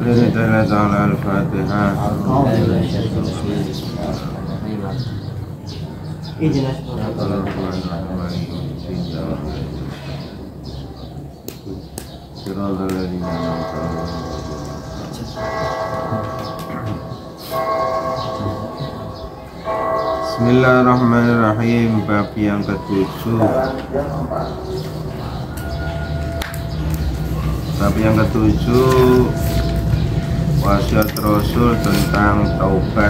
Lillahi ta'ala al-Fatihah. Bismillahirrahmanirrahim. Bab yang ketujuh. Bab yang ketujuh, wasiat Rasul tentang taubat.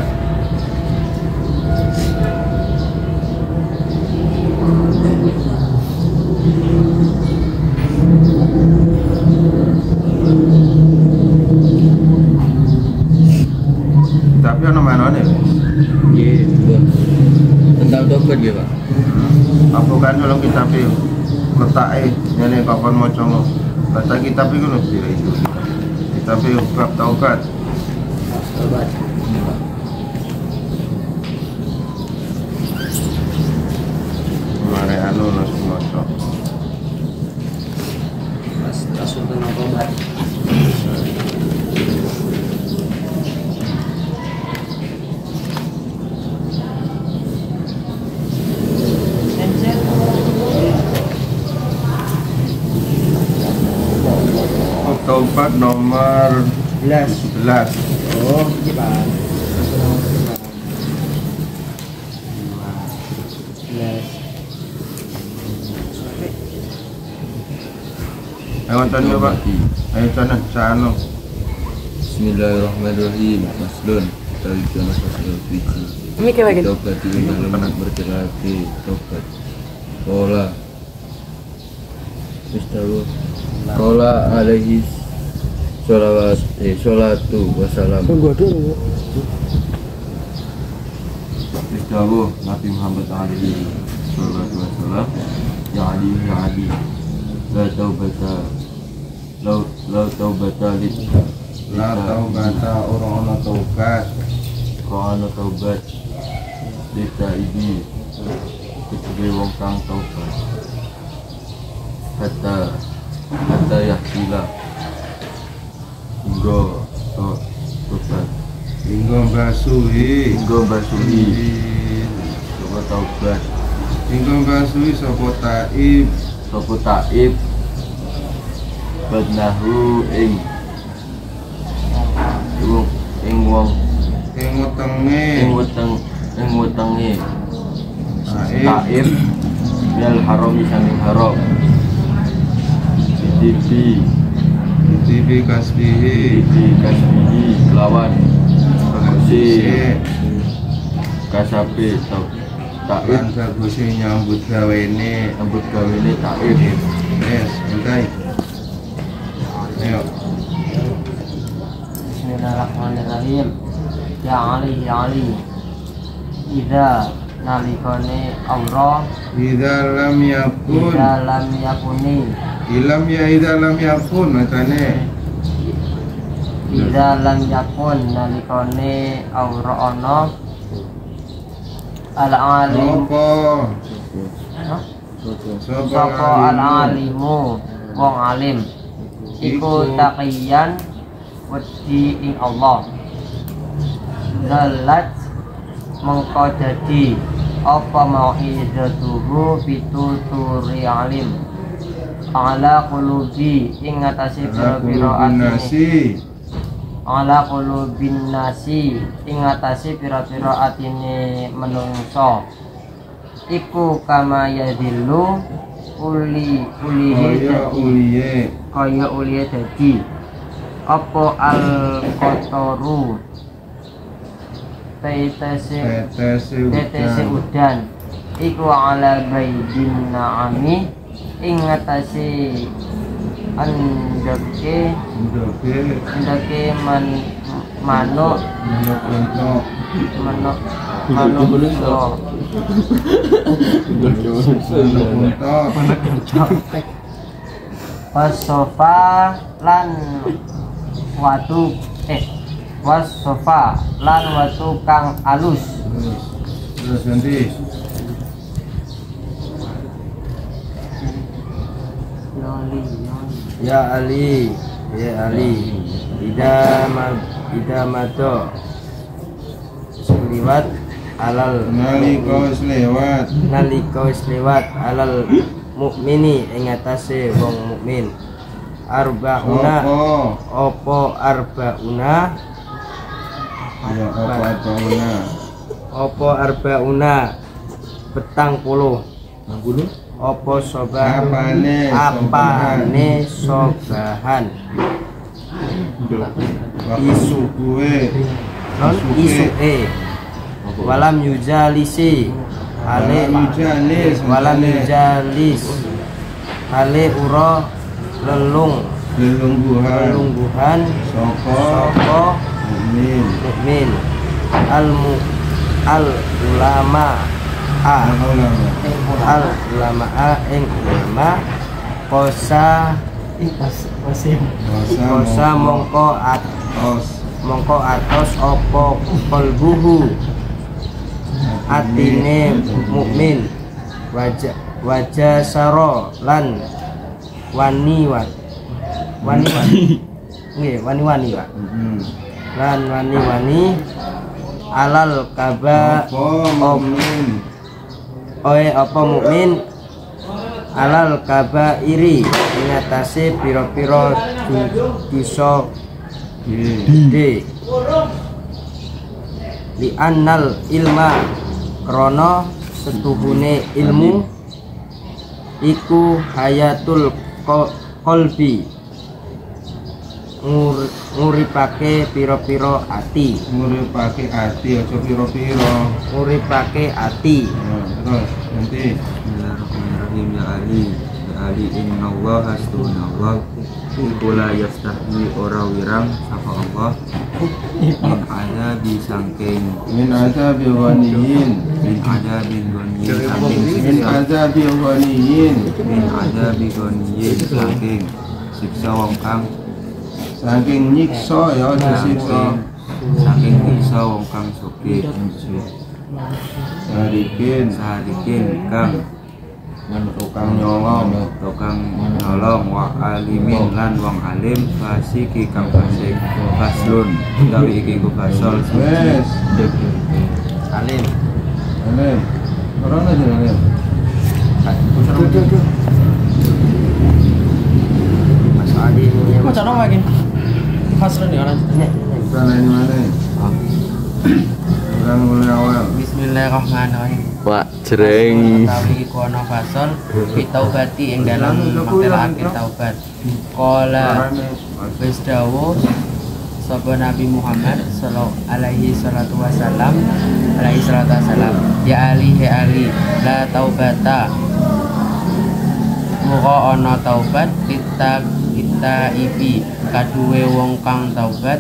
Tapi ono manone. Nggih, tentang taubat nggih, Pak. Apa kan kalau kitab itu letake ngene kapan maca ngono. Baca kitab iku lho itu. Kitab itu bab taubat. Taubat. Mare anu nus maca. Langsung tentang taubat. Taubat nomor 11. Oh, ini Pak. Ayo tanya Pak. Ayo tanya sano. Bismillahirrahmanirrahim. Maslun dari jono fasal suci. Taubat itu dalam bergerak taubat. Kola alaihi sholatu wassalam. Istawu Nabi Muhammad alaihi sholatu wassalam. Ya Ali la taubata La taubata orang taubat. Kono taubat dita ini kecuali wong kang taubat kata yahsila hingga taubat Hingga basuhi coba taubat Hingga basuhi sopo taib badnahu ing wong Ing wetenge taib taib minal haram sanging haram Tibi kasbihi lawan si Si kasabe taib Lan bagusi nyambut gawene taib Yes, entai Ayo Bismillahirrahmanirrahim. Ya Ali Idza nalikane Allah Idza lam yakun Idza lam yakun makane Idza lam yakun nalikane aura ana al-alim sapa al-alimu wong alim iku taqiyan wedi ing Allah zalat mengko dadi apa mau'izatuhu pituturi alim ala qulubi ing atase pira-pira atine ala qulubin nasi ing atase pira-pira atine menungso iku kama yadillu kaya ulihe dadi apa al-qataru tetese udan iku ala baidin na'ami ing ngatasi andeke manuk wasofa lan watu wasofa lan watu kang alus. Terus nanti Ya Ali ya Ali, ida mado seliwat alal nalika wis lewat alal mukmini ing atase wong mukmin arbauna opo arbauna ya opo arbauna petang puluh opo apane sobahan isuke walam yujalisi ale ura lelungguhan soko mukmin al ulama ing ulama kosa mongko atos opo kolbuhu atine mukmin wajah saro lan wani Pak lan wani alal kaba apa mukmin alal kaba iri ingatase piro-piro dosa gede li annal ilma krono setuhune ilmu iku hayatul qalbi nguripake piro-piro ati aja piro-piro nguripake ati terus nanti Bismillahirrahmanirrahim ya Ali inna Allah astagfirullah kula yastahi ora wirang sapa Allah min azabi ghaniyin saking siksa wong kang saking nyiksa ya disiksa saking nyiksa wong kang sugih sadikin kang tukang nyolong wa alimin lan wong alim fasiki kang fasik faslun utawi iki ku fasal wes alim orang aja alim Mas Ali ini Macam mana lagi? Fasal nih orang. mana orang mulai awal Bismillahirrahmanirrahim. Pak jreng Tawi iku ana fasal fitaubati ing dalam maktelake taubat. Qala wis dawuh sapa Nabi Muhammad alaihi salatu wasalam ya Ali la taubata muga ana taubat kita ibi kaduwe wong kang taubat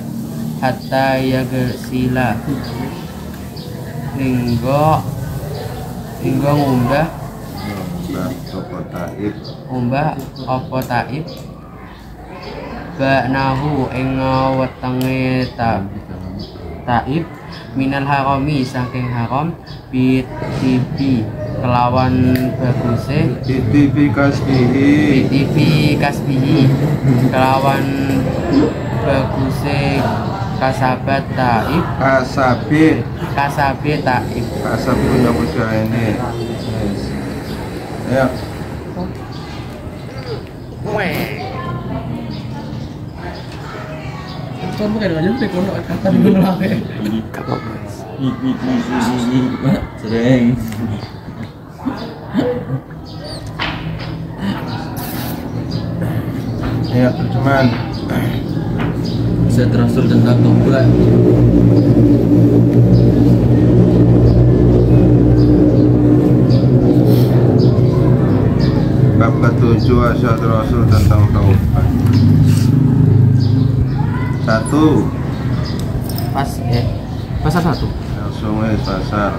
hatta yagsila hingga umbah apa taib ba'nahu ing wetenge taib minal harami saking haram bitibi kelawan baguse bitibi kasbihi kelawan baguse kasabat taib kasabe taib punya bocah ini ya kamu kayak aja deh kalau kata di mana jreng ya terjemahan saya Rasul tentang tobat bab ke-7 asyhad Rasul tentang taubat 1 pasal 1 langsung pasar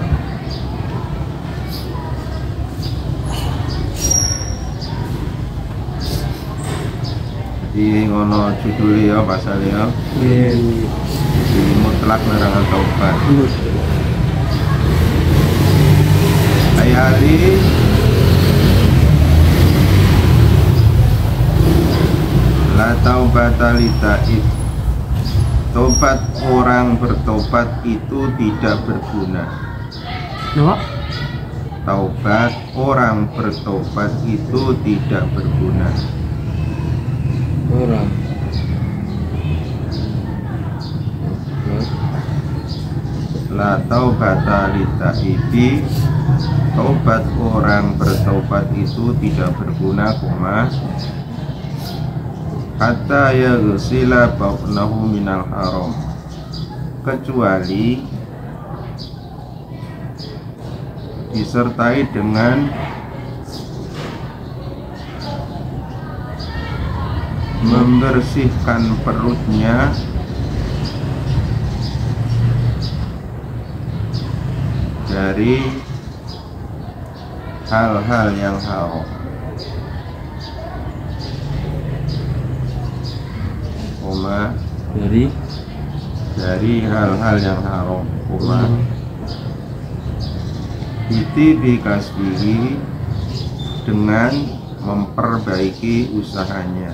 jadi ngono judulnya ya pasalnya di mutlak larangan taubat ayat la La taubata li taib. Tobat orang bertobat itu tidak berguna. Napa? Taubat orang bertobat itu tidak berguna. Orang. La taubata li taibi. Taubat orang bertobat itu tidak berguna, hatta yaghsila batnahu minal haram, kecuali disertai dengan membersihkan perutnya dari hal-hal yang haram. Dari hal-hal yang haram. Iti kasbihi, dengan memperbaiki usahanya.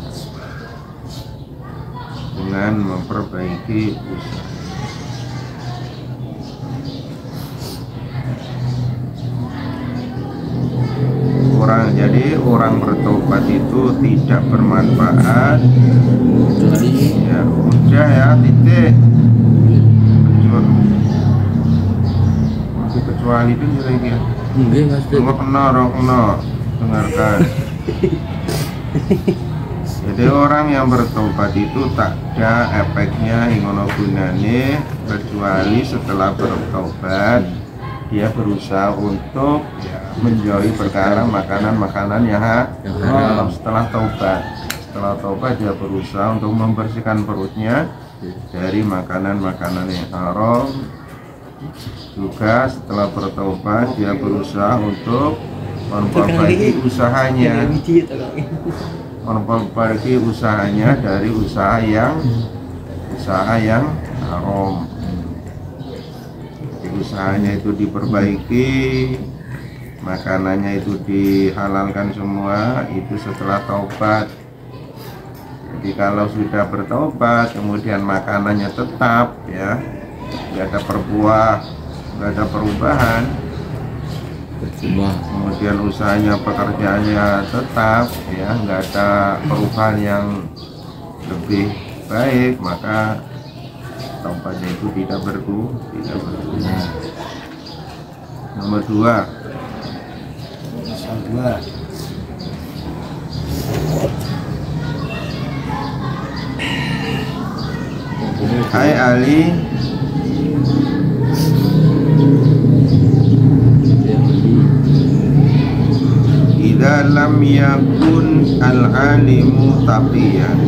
Dengan memperbaiki usaha. Jadi orang bertobat itu tidak bermanfaat. Ya, udah ya, titik. Kecuali itu kira-kira. Nggih, Mas. Kena, dengarkan. Jadi orang yang bertobat itu tak ada efeknya ingono gunane, kecuali setelah bertobat dia berusaha untuk menjauhi perkara makanan-makanan yang haram. Setelah taubat dia berusaha untuk membersihkan perutnya dari makanan-makanan yang haram. Juga setelah bertobat dia berusaha untuk memperbaiki usahanya, dari usaha yang haram. Usahanya itu diperbaiki, makanannya itu dihalalkan semua, itu setelah taubat. Jadi kalau sudah bertobat kemudian makanannya tetap ya, nggak ada perubahan, kemudian usahanya, pekerjaannya tetap ya, nggak ada perubahan yang lebih baik, maka taubatnya itu tidak berguna. Nomor 2. Hai Ali, idza lam yakun al-alimu taqiyan.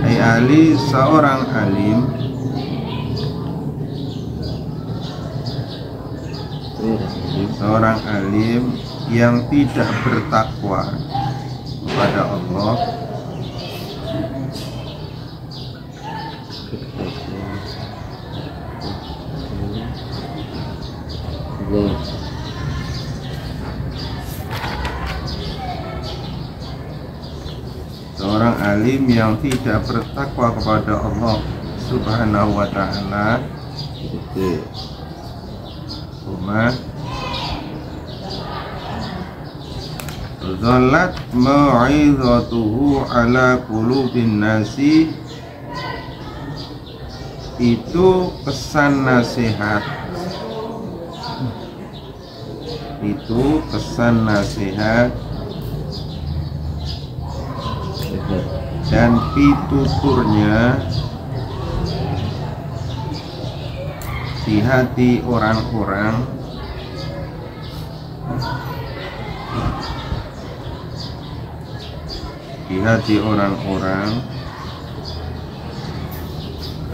Hai Ali, seorang alim yang tidak bertakwa kepada Allah, seorang alim yang tidak bertakwa kepada Allah Subhanahu wa ta'ala, Zalat mau'izatuhu ala qulubin nasi, itu pesan nasihat, dan pituturnya di hati orang-orang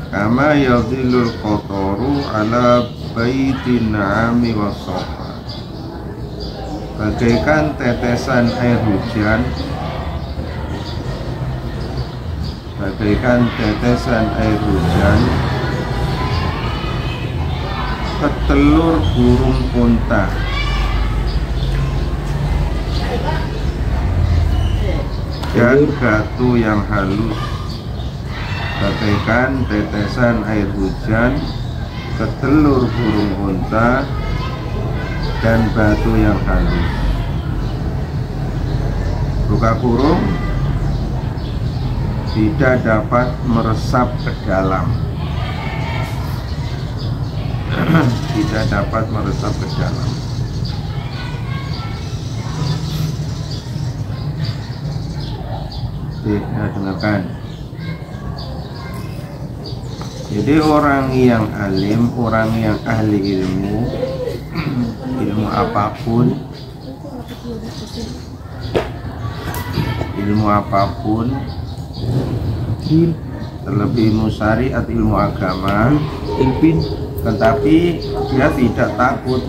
kama yadhilul qataru ala baitin na'ami wassafa, bagaikan tetesan air hujan ke telur burung unta, dan batu yang halus bagaikan tetesan air hujan ke telur burung unta dan batu yang halus. Buka kurung, tidak dapat meresap ke dalam. Tidak dapat meresap ke dalam. Oke, nah dengarkan. Jadi orang yang alim, orang yang ahli ilmu, ilmu apapun, terlebih ilmu syariat, ilmu agama, tetapi dia tidak takut.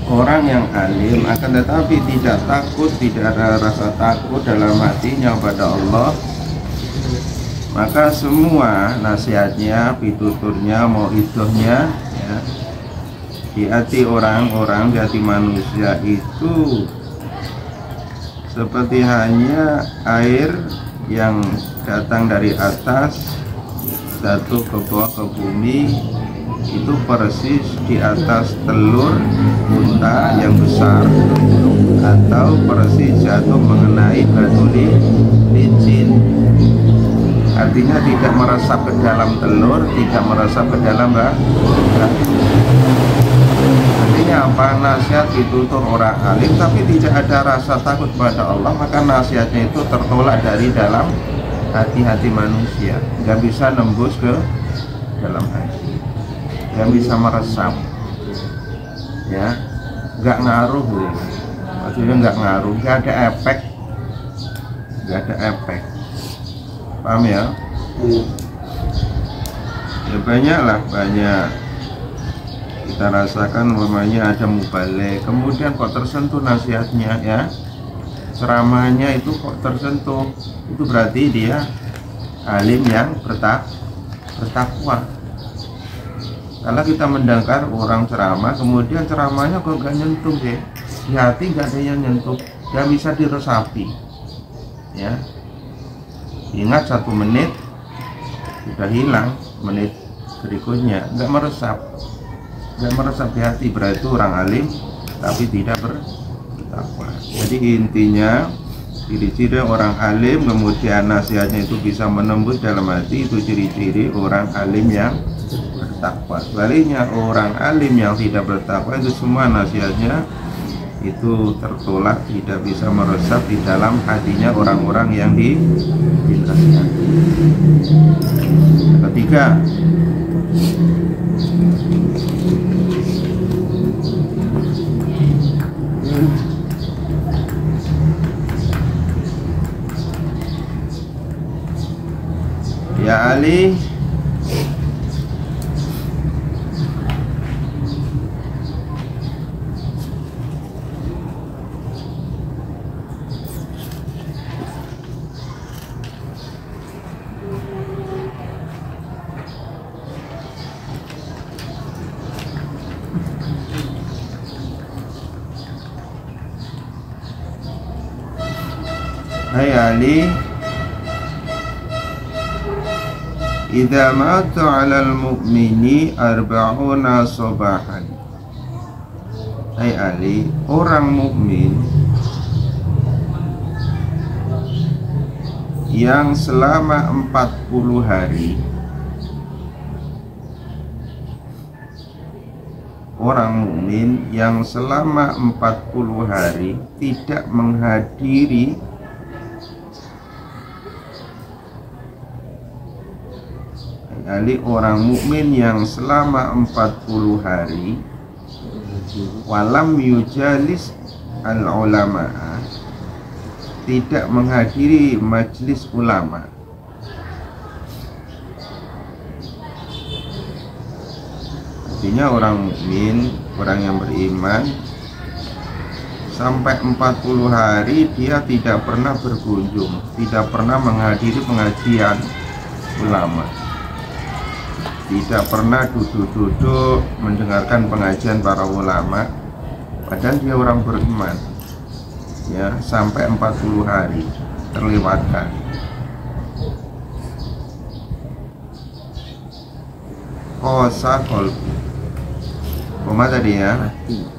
Orang yang alim akan tetapi tidak takut, tidak ada rasa takut dalam hatinya pada Allah, maka semua nasihatnya, pituturnya, mauidhahnya ya, di hati orang-orang, di hati manusia itu seperti hanya air yang datang dari atas jatuh ke bawah ke bumi, itu persis di atas telur unta yang besar, atau persis jatuh mengenai batu licin. Artinya tidak meresap ke dalam telur, tidak meresap ke dalam batu. Artinya apa? Nasihat ditutur orang alim tapi tidak ada rasa takut pada Allah, maka nasihatnya itu tertolak dari dalam hati-hati manusia, nggak bisa nembus ke dalam hati, nggak bisa meresap, ya, nggak ngaruh, maksudnya nggak ngaruh, nggak ada efek, paham ya? Ya banyak kita rasakan, umpamanya ada mubaligh, kemudian kok tersentuh nasihatnya, ya, ceramahnya itu kok tersentuh, itu berarti dia alim yang bertakwa. Kalau kita mendengar orang ceramah, kemudian ceramahnya kok gak nyentuh deh, di hati gak ada yang nyentuh, gak bisa diresapi, ya. Ingat 1 menit sudah hilang, menit berikutnya gak meresap di hati, berarti orang alim tapi tidak bertakwa. Jadi intinya ciri-ciri orang alim kemudian nasihatnya itu bisa menembus dalam hati, itu ciri-ciri orang alim yang bertakwa. Sebaliknya orang alim yang tidak bertakwa itu semua nasihatnya itu tertolak, tidak bisa meresap di dalam hatinya orang-orang yang dinasihati. Ketiga, ya Ali, hai Ali, idza mata 'alal mu'mini arba'una sabahan. Hai Ali, orang mukmin yang selama 40 hari, orang mukmin yang selama 40 hari tidak menghadiri Ali, orang mukmin yang selama 40 hari walam yujalis al ulama, tidak menghadiri majlis ulama. artinya orang mukmin, orang yang beriman sampai 40 hari dia tidak pernah berkunjung, tidak pernah menghadiri pengajian ulama, tidak pernah duduk-duduk mendengarkan pengajian para ulama, padahal dia orang beriman ya, sampai 40 hari terlewatkan. Kosa kolbu, koma tadi ya,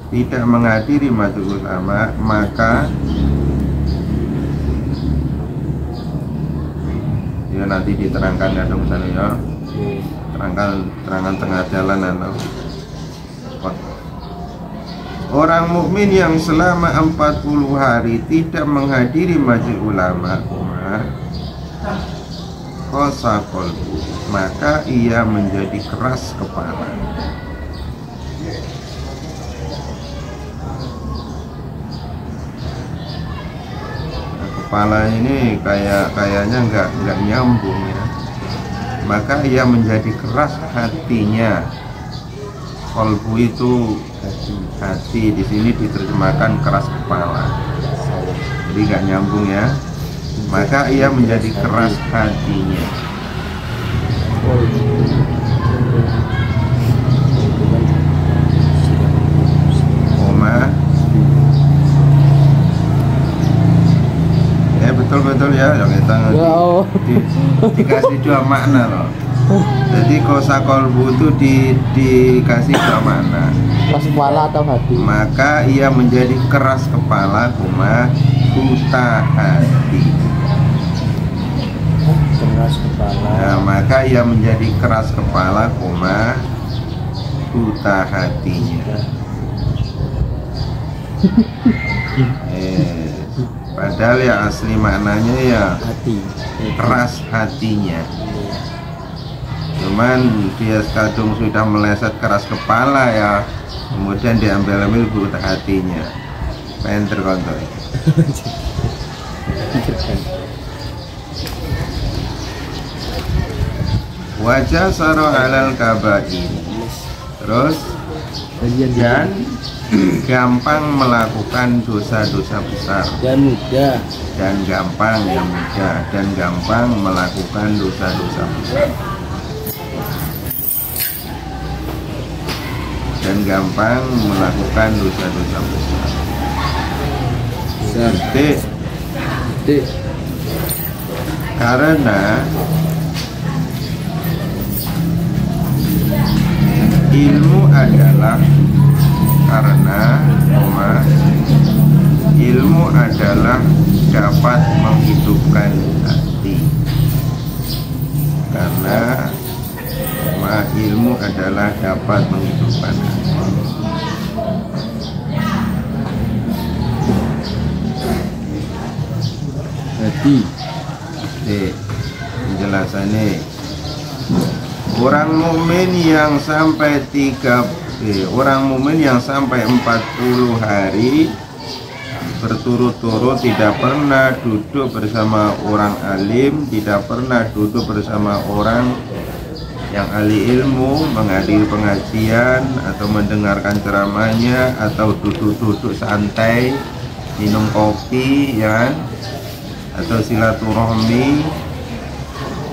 tidak menghadiri majlis ulama, maka ya nanti diterangkan ya dong sana ya, terangan tengah jalan atau orang mukmin yang selama 40 hari tidak menghadiri majlis ulama, kosa kolbu, maka ia menjadi keras kepala. Nah, kepala ini kayaknya nggak nyambung ya, maka ia menjadi keras hatinya. Kolbu itu hati, di sini diterjemahkan keras kepala, jadi nggak nyambung ya. Maka ia menjadi keras hatinya. Koma ya, betul ya yang kita dikasih dua makna loh. Jadi kosa kolbu itu dikasih dua makna, keras kepala atau hati. maka ia menjadi keras kepala, buta hati. Keras kepala. Nah, maka ia menjadi keras kepala, buta hatinya. Padahal ya asli maknanya ya Hati. keras hatinya. Cuman dia kadung sudah meleset keras kepala ya, kemudian diambil buta hatinya. Penter kontol. Wajah saro halal kabair, terus dan gampang melakukan dosa-dosa besar, Dan mudah. dan gampang yang mudah, dan gampang melakukan dosa-dosa besar, dan gampang melakukan dosa-dosa besar. Titik. Karena ilmu adalah dapat menghidupkan hati. Karena ilmu adalah dapat menghidupkan hati. Penjelasannya, orang mukmin yang sampai 40 hari berturut-turut tidak pernah duduk bersama orang alim, tidak pernah duduk bersama orang yang ahli ilmu, menghadiri pengajian atau mendengarkan ceramahnya, atau duduk-duduk santai minum kopi ya, atau silaturahmi,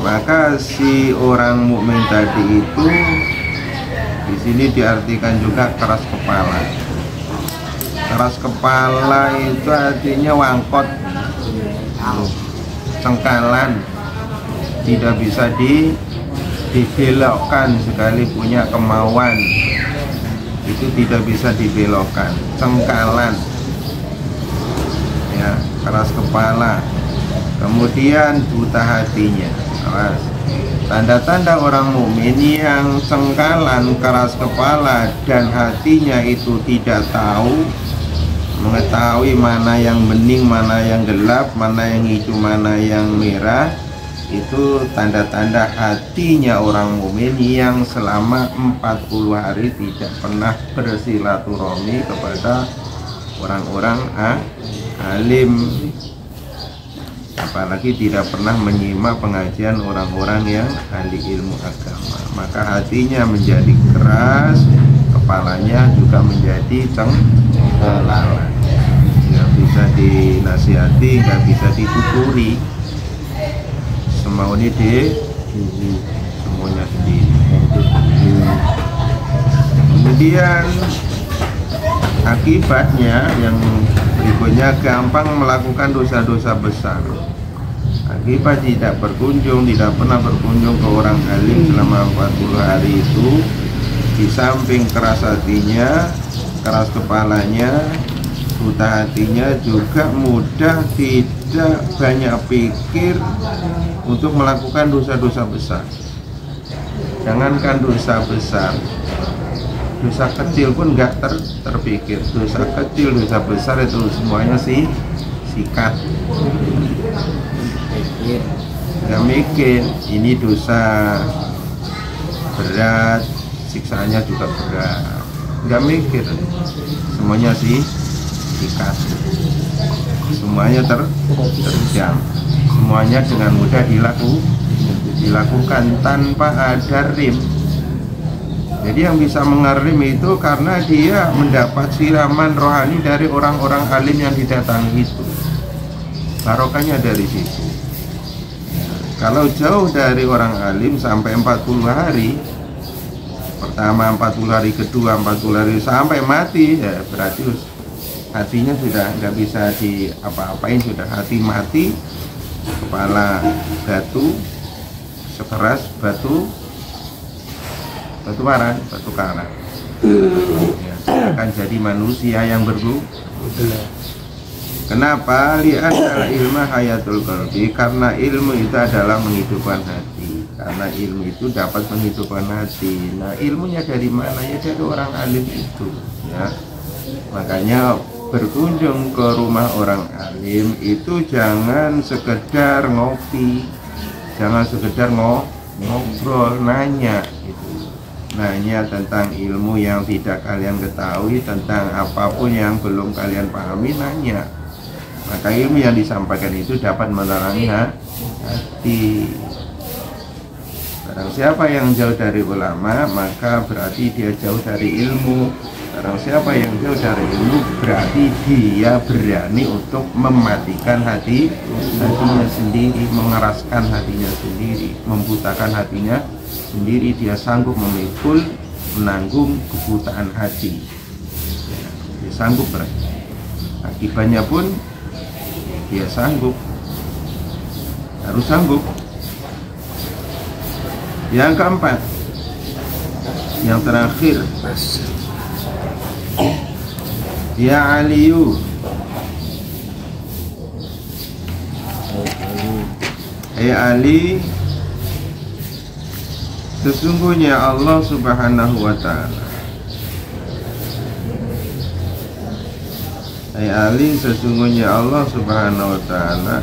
maka si orang mukmin tadi itu di sini diartikan juga keras kepala. Keras kepala itu artinya wangkot, cengkalan, tidak bisa dibelokkan. Sekali punya kemauan itu tidak bisa dibelokkan, cengkalan ya, keras kepala. Kemudian buta hatinya. Tanda-tanda orang mukmin yang cengkalan, keras kepala, dan hatinya itu tidak mengetahui mana yang bening, mana yang gelap, mana yang hijau, mana yang merah. Itu tanda-tanda hatinya orang mukmin yang selama 40 hari tidak pernah bersilaturahmi kepada orang-orang alim. apalagi tidak pernah menyimak pengajian orang-orang yang ahli ilmu agama, maka hatinya menjadi keras, kepalanya juga menjadi cengkelang, nggak bisa dinasihati, nggak bisa dituturi, semaunya semuanya sendiri. Kemudian akibatnya yang berikutnya, gampang melakukan dosa-dosa besar. Akibat tidak pernah berkunjung ke orang alim selama 40 hari itu, di samping keras hatinya, keras kepalanya, buta hatinya, juga mudah tidak banyak pikir untuk melakukan dosa-dosa besar. Jangankan dosa besar, dosa kecil pun nggak terpikir. Dosa kecil, dosa besar itu semuanya sikat. Nggak mikir, ini dosa berat, siksaannya juga berat. Nggak mikir, semuanya sikat. Semuanya terjam. Semuanya dengan mudah dilakukan tanpa ada rim. Jadi yang bisa mengerim itu karena dia mendapat siraman rohani dari orang-orang alim yang didatangi itu. Barokahnya dari situ. Kalau jauh dari orang alim sampai 40 hari, pertama 40 hari, kedua 40 hari sampai mati, ya berarti hatinya sudah nggak bisa diapa-apain, sudah hati mati, kepala batu, sekeras batu karang, ya, akan jadi manusia yang berguna. Kenapa? Li'anna ilma hayatul qalbi, karena ilmu itu adalah menghidupkan hati. Karena ilmu itu dapat menghidupkan hati. Nah, ilmunya dari mana? Ya dari orang alim itu, ya. Makanya berkunjung ke rumah orang alim itu jangan sekedar ngopi, jangan sekedar ngobrol, nanya gitu. Nanya tentang ilmu yang tidak kalian ketahui, tentang apapun yang belum kalian pahami, nanya. Maka ilmu yang disampaikan itu dapat menerangi hati. Barang siapa yang jauh dari ulama, maka berarti dia jauh dari ilmu. Barang siapa yang jauh dari ilmu, berarti dia berani untuk mematikan hatinya sendiri, mengeraskan hatinya sendiri, membutakan hatinya sendiri. Dia sanggup memikul, menanggung kebutaan hati, ya, dia sanggup berarti. Akibatnya pun dia sanggup, harus sanggup. Yang keempat, yang terakhir, ya Aliyu, Ali, sesungguhnya Allah Subhanahu wa ta'ala, Ali, sesungguhnya Allah Subhanahu wa ta'ala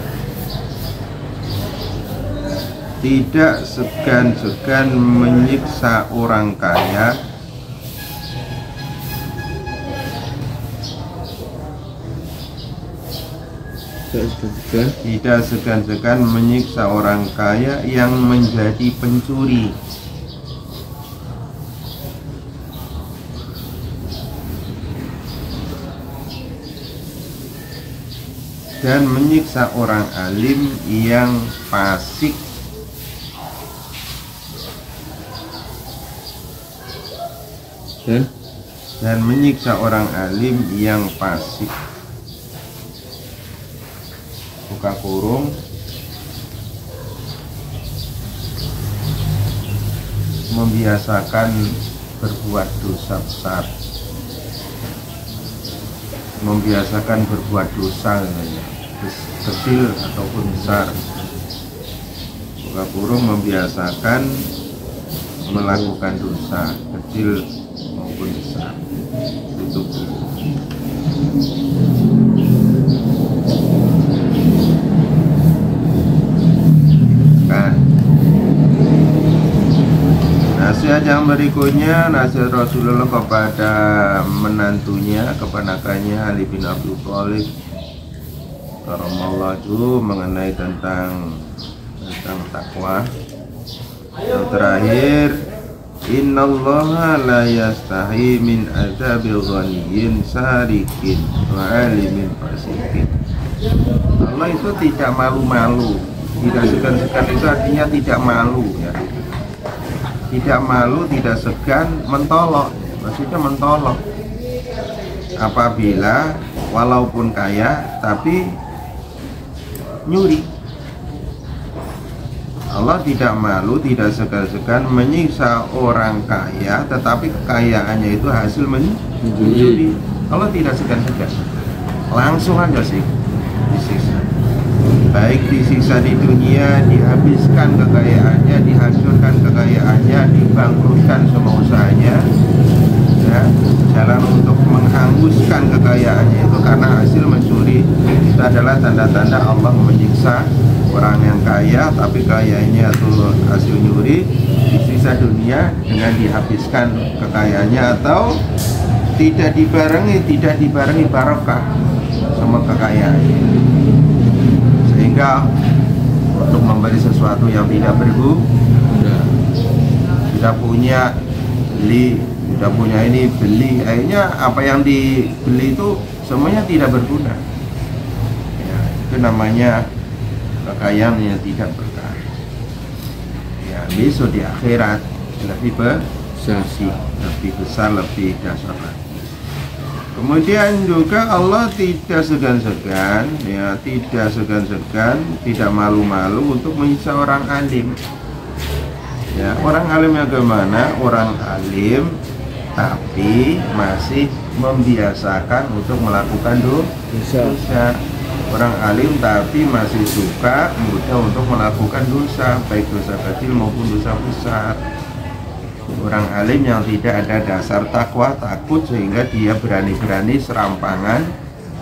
tidak segan-segan menyiksa orang kaya tidak segan-segan menyiksa orang kaya yang menjadi pencuri. Dan menyiksa orang alim yang fasik. Dan menyiksa orang alim yang fasik. Buka kurung, membiasakan berbuat dosa besar, membiasakan berbuat dosa kecil ataupun besar. Buka kurung, membiasakan melakukan dosa kecil maupun besar. Tutup. Nasihat yang berikutnya, nasihat Rasulullah kepada menantunya, keponakannya Ali bin Abi Thalib Karamallah itu mengenai tentang takwa. Yang terakhir, innallaha la yastahi min adzabil ghaniyyin sarikin wa alimin fasikin. Allah itu tidak malu-malu, tidak segan-segan, itu artinya tidak malu ya. Tidak malu, tidak segan mentolok, maksudnya mentolok. Apabila walaupun kaya tapi nyuri. Allah tidak malu, tidak segan-segan menyiksa orang kaya, tetapi kekayaannya itu hasil mencuri. Allah tidak segan-segan, langsung aja sih disiksa. Baik disiksa di dunia, dihabiskan kekayaannya, dihancurkan kekayaannya, dibangkrutkan semua usahanya, ya, jalan untuk menghanguskan kekayaannya itu karena hasil mencuri. Itu adalah tanda-tanda Allah menyiksa orang yang kaya tapi kayaannya itu hasil nyuri, disiksa dunia dengan dihabiskan kekayaannya atau tidak dibarengi barokah sama kekayaannya, sehingga untuk membeli sesuatu yang tidak berguna, tidak punya beli, tidak punya ini beli, akhirnya apa yang dibeli itu semuanya tidak berguna ya, itu namanya kekayaan yang tidak berkah ya. Besok di akhirat lebih besar, lebih dasar lagi. Kemudian juga Allah tidak segan-segan ya, tidak malu-malu untuk menyiksa orang alim ya. Orang alim yang gimana? Orang alim tapi masih membiasakan untuk melakukan dosa. Orang alim tapi masih suka mudah untuk melakukan dosa, baik dosa kecil maupun dosa besar. Orang alim yang tidak ada dasar takwa, takut, sehingga dia berani-berani serampangan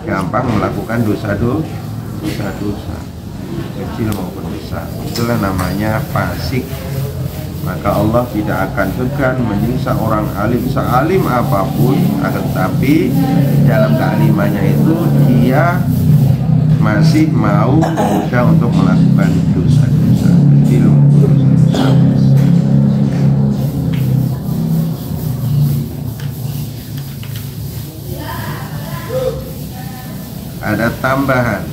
gampang melakukan dosa-dosa kecil maupun besar. Itulah namanya fasik. Maka Allah tidak akan segan menyiksa orang alim sealim apapun, tetapi dalam kealimannya itu dia masih mau mudah untuk melakukan dosa-dosa kecil maupun dosa besar. Ada tambahan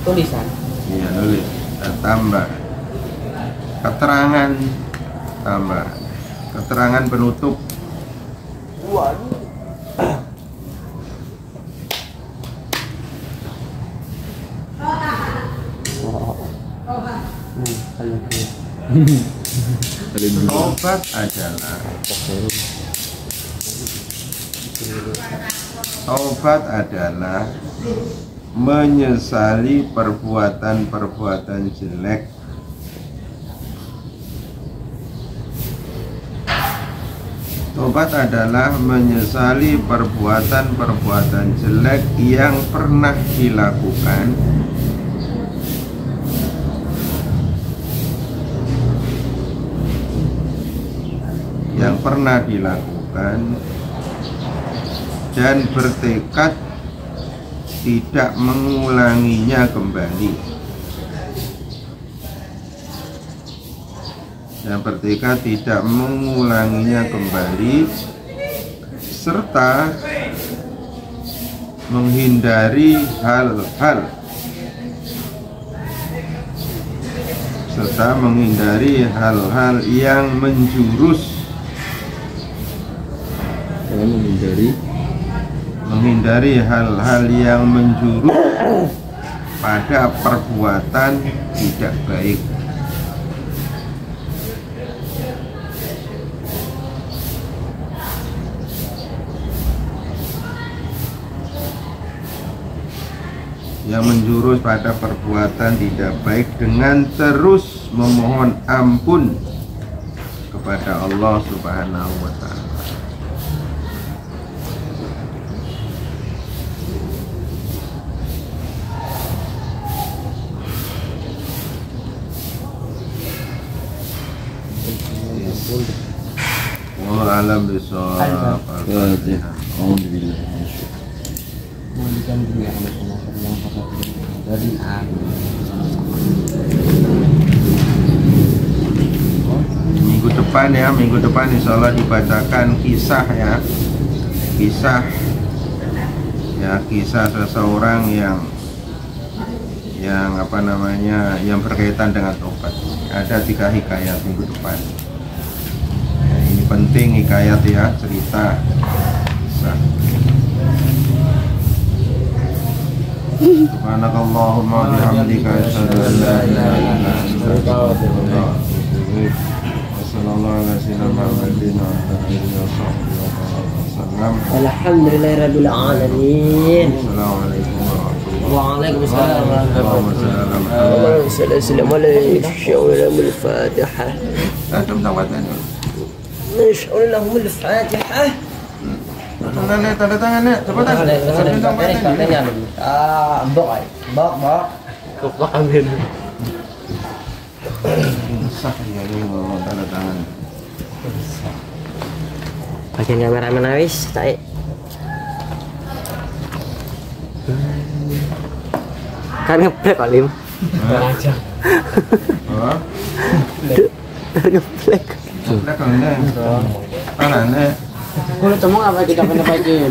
Tulisan. Iya, nulis. Ada tambahan. Keterangan tambahan. Keterangan penutup. Taubat adalah menyesali perbuatan-perbuatan jelek. Taubat adalah menyesali perbuatan-perbuatan jelek yang pernah dilakukan dan bertekad tidak mengulanginya kembali. Serta menghindari hal-hal yang menjurus pada perbuatan tidak baik. Yang menjurus pada perbuatan tidak baik dengan terus memohon ampun kepada Allah Subhanahu wa Ta'ala. Wallahu a'lam bishawab. Alhamdulillah. Mohon diri yang dari aku. Minggu depan insya Allah dibacakan kisah ya, kisah seseorang yang yang berkaitan dengan tobat. Ada 3 hikayat minggu depan. Ya, ini penting hikayat ya, cerita kisah. Subhanakallahumma wa bihamdika asyhadu an la ilaha illa anta astaghfiruka wa atubu ilaik. Wassallallahu ala sayyidina Muhammadin wa ala alihi wa sahbihi wasallam. Alhamdulillahirabbil alamin. Assalamualaikum warahmatullahi wabarakatuh. Waalaikumsalam. Allahumma shalli ala Muhammad. Assalamualaikum warahmatullahi wabarakatuh. Antum tawatan. Nash'ur lahum al-Fatihah. Tanda tangan nih, cepetan. Mbok ay. Mbok. Kok ambil. Sah ya ini mau tanda tangan. Bagian kameramen wis tak. Kan ngeplek kok Lim. Aja. Oh. Ngeplek. Ngeplek kan nih. Tangannya. Kalau temu apa kita pendapatin?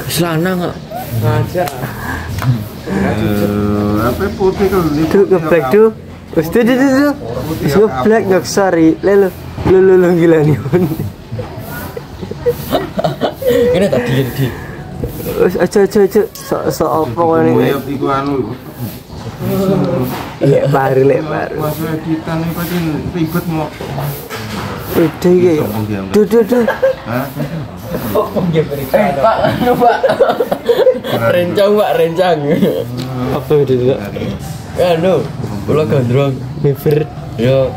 Selana enggak? Aja. Apa putih kalau Tuh ngeplek tuh. Wis tuh. Wis ngeplek enggak sari. Lelo. Lu gila nih. Ini tadi di. Wis aja. So apa ngene. Iku anu. Iya, baru. Mas editan ini pasti ribet mau. Udah iki. Duh. Hah? Pak, Pak. Rencang. Apa itu? Anu, kula gondrong. Miber. Yo,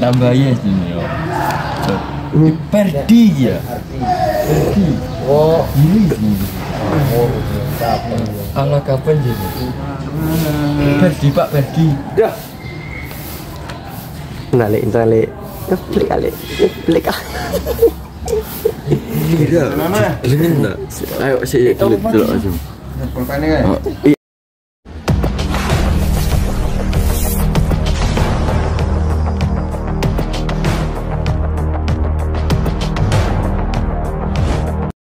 tambahin sini yo. Perdi ya. Oh, ini. Ala kapan jadi? Perdi Pak, Perdi. Dah. Nalik. Klik. Iya. Ini enggak. Ayo sih dulu aja. Pulpennya kan?